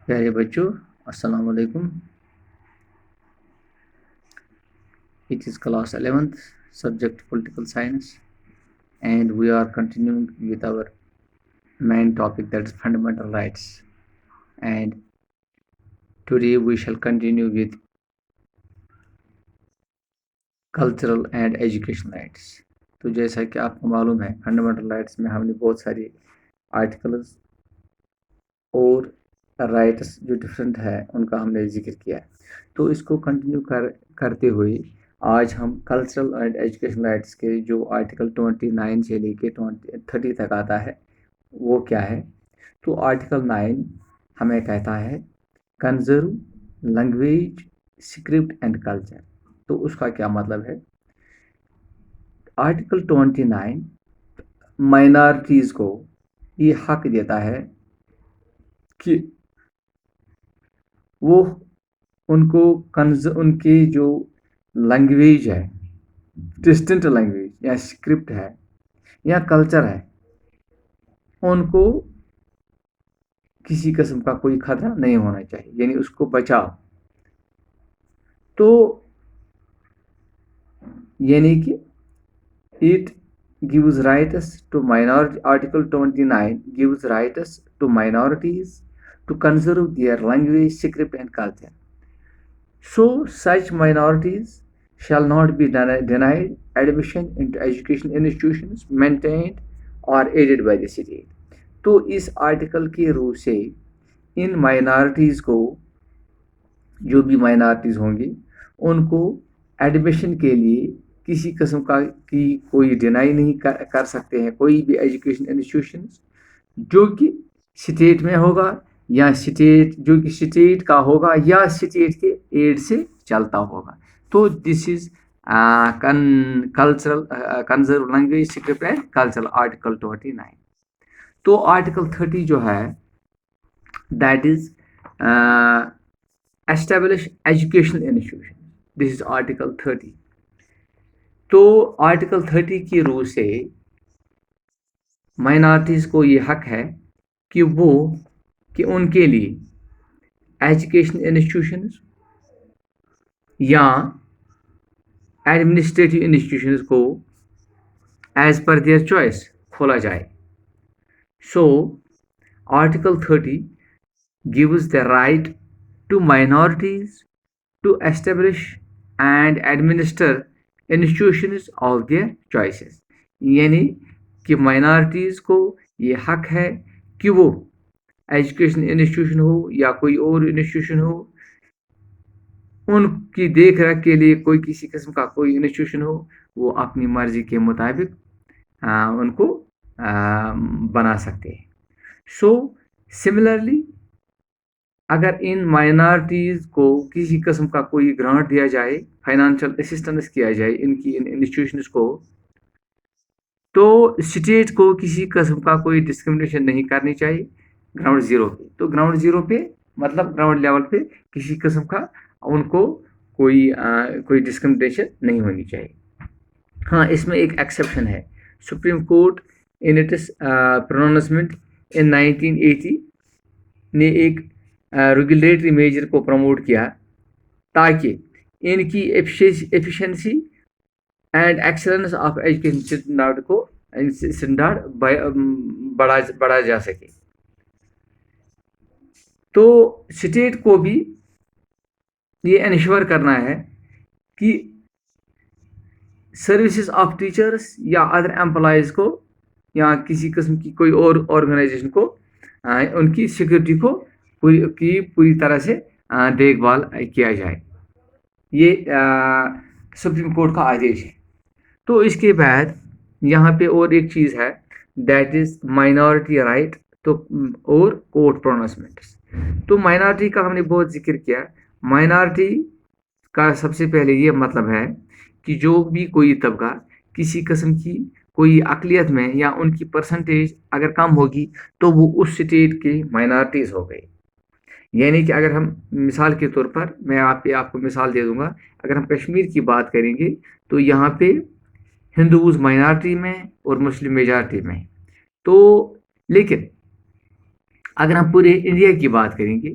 پیارے بچوں السلام علیکم. It is class 11th, subject political science, and we are continuing with our main topic, that is fundamental rights. And today we shall continue with cultural and educational rights. تو جیسا کہ آپ کو معلوم ہے فنڈامنٹل رائٹس میں ہم نے بہت ساری آرٹیکلز اور رائٹس جو ڈفرینٹ ہے ان کا ہم نے ذکر کیا. تو اس کو کنٹینیو کرتے ہوئے آج ہم کلچرل اینڈ ایجوکیشن رائٹس کے جو آرٹیکل 29 سے لے کے 30 تک آتا ہے وہ کیا ہے. تو آرٹیکل 9 ہمیں کہتا ہے conserve language script and culture. تو اس کا کیا مطلب ہے. آرٹیکل 29 مائنارٹیز کو یہ حق دیتا ہے کہ وہ ان کی جو لینگویج ہے، ڈسٹنٹ لینگویج یا اسکرپٹ ہے یا کلچر ہے، ان کو کسی قسم کا کوئی خطرہ نہیں ہونا چاہیے، یعنی اس کو بچاؤ. تو یعنی کہ it gives rights to minority. Article 29 gives rights to minorities to conserve their language, script and culture. So such minorities shall not be denied admission into education institutions maintained or aided by the state. تو اس article کی روح سے ان minorities کو، جو بھی minorities ہوں گی، ان کو ایڈمیشن کے لیے کسی قسم کی کوئی ڈینائی نہیں کر سکتے ہیں کوئی بھی ایجوکیشن انسٹیٹیوشنز جو کہ اسٹیٹ میں ہوگا یا جو کہ اسٹیٹ کا ہوگا یا اسٹیٹ کے ایڈ سے چلتا ہوگا. تو this is cultural conserve language script and cultural article 29. تو آرٹیکل 30 جو ہے that is establish educational institution. This is article 30. تو آرٹیکل 30 کی روح سے مائنارٹیز کو یہ حق ہے کہ ان کے لیے ایجوکیشن انسٹیٹیوشنز یا ایڈمنسٹریٹو انسٹیٹیوشنز کو ایز پر دیئر چوائس کھولا جائے. So article 30 gives the right to minorities to establish and administer institutions of their choices. یعنی کہ مائنارٹیز کو یہ حق ہے کہ وہ ایجوکیشن انسٹیٹیوشن ہو یا کوئی اور انسٹیٹیوشن ہو، ان کی دیکھ ریکھ کے لیے کوئی کسی قسم کا کوئی انسٹیٹیوشن ہو، وہ اپنی مرضی کے مطابق ان کو بنا سکتے ہیں. سو سملرلی اگر ان مائنارٹیز کو کسی قسم کا کوئی گرانٹ دیا جائے، فائنانشیل اسسٹنس کیا جائے ان کی انسٹیٹیوشنز کو، تو اسٹیٹ کو کسی قسم کا کوئی ڈسکرمنیشن نہیں کرنی چاہیے گراؤنڈ زیرو پہ. تو گراؤنڈ زیرو پہ مطلب گراؤنڈ لیول پہ کسی قسم کا ان کو کوئی ڈسکرمنیشن نہیں ہونی چاہیے. ہاں، اس میں ایک ایکسیپشن ہے. سپریم کورٹ ان اٹس پروننسمنٹ ان 1980 نے ایک ریگولیٹری میجر کو پروموٹ کیا تاکہ ان کی efficiency and excellence of education standard بڑھا جا سکے. تو اسٹیٹ کو بھی یہ انشور کرنا ہے کہ سروسز آف ٹیچرس یا ادر امپلائیز کو یا کسی قسم کی کوئی اور آرگنائزیشن کو ان کی سیکورٹی کو پوری طرح سے دیکھ بھال کیا جائے. یہ سپریم کورٹ کا آدیش ہے. تو اس کے بعد یہاں پہ اور ایک چیز ہے دیٹ از مائنارٹی رائٹ اور کورٹ پروننسمنٹس. تو مائنارٹی کا ہم نے بہت ذکر کیا. مائنارٹی کا سب سے پہلے یہ مطلب ہے کہ جو بھی کوئی طبقہ کسی قسم کی کوئی اقلیت میں یا ان کی پرسنٹیج اگر کم ہوگی تو وہ اس اسٹیٹ کی مائنارٹیز ہو گئی. یعنی کہ اگر ہم مثال کے طور پر میں آپ کو مثال دے دوں گا، اگر ہم کشمیر کی بات کریں گے تو یہاں پہ ہندوز مائنارٹی میں اور مسلم میجارٹی میں. تو لیکن اگر ہم پورے انڈیا کی بات کریں گے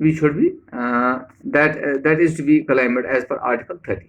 which should be that is to be claimed as per article 30।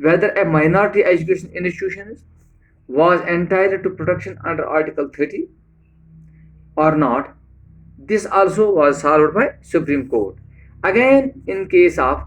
whether a minority education institution was entitled to protection under Article 30 or not, this also was solved by Supreme Court. Again, in case of